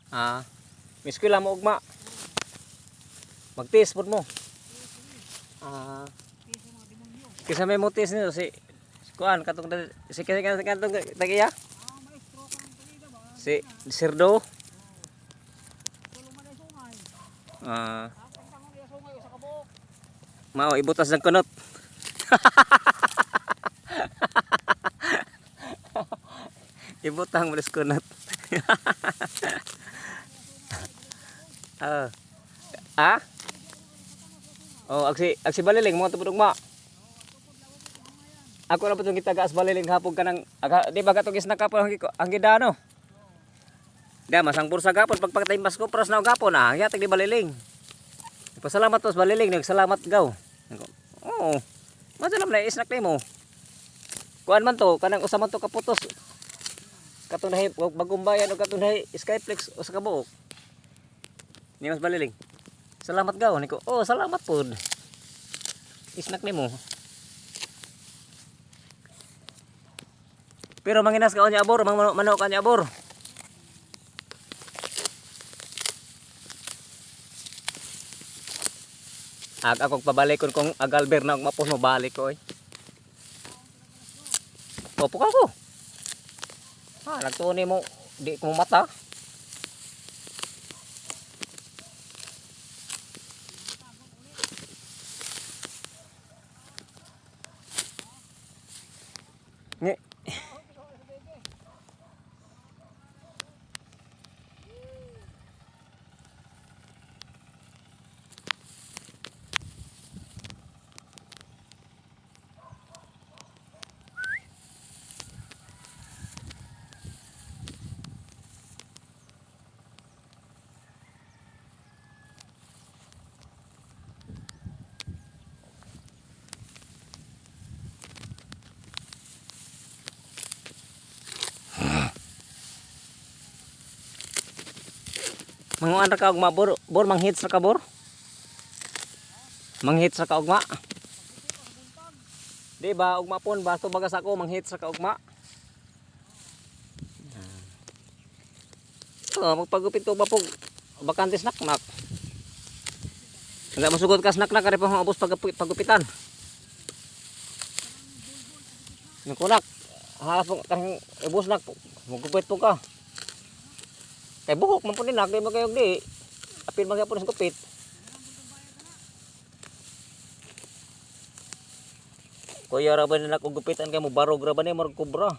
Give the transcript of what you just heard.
Ah, miskila mo ugma. Magtis pud mo. Ah, kisa may mutis nito si kuan katong si katong tagiya. Si Sirdo. Ah, mao ibutas ng kunot. Ibutang malis kunot. Ah. Ah? Oh, agsi baliling mo tubod ugma. Ako ra pud kita gaas baliling hapon kanang di ba katong isna ka ang gidano. Da masang bursa gapon pagpagtaimbas ko pras na gapon yatag di baliling. Pasalamat tos baliling nagsalamat gaw. Oo. Masalam na isnak nimo. Kuan man to kanang usa man to kaputos. Katong nahi bagumbayan o katong nahi Skyflex o sa kabuok. Ni mas baliling. Salamat gaw niko. Oh, salamat pod. Isnak nimo. Pero manginas ka nya abor, manok ka nya abor. Akong pabalikon kung agalber na mapos mo balik ko oy. Opo ka ko. Nagtuon mo di ko mata. Nge. Manguan ra ka ugma bor manghits ra ka bor. Manghits ra ka ugma. Di ba ugma pon basto bagas ako manghits ra ka ugma. Magpagupit ko ba po bakante snack. Enggak masugod ka snack kare pa ubos pagupitan. Nikunak. Halas po kang ubos nak magupit po ka. Kay buhok man po din nak, di mo kayog di. Apil man po sa gupit. Kuya ra ba na gupitan kay mo barog ra ba ni mo kubra.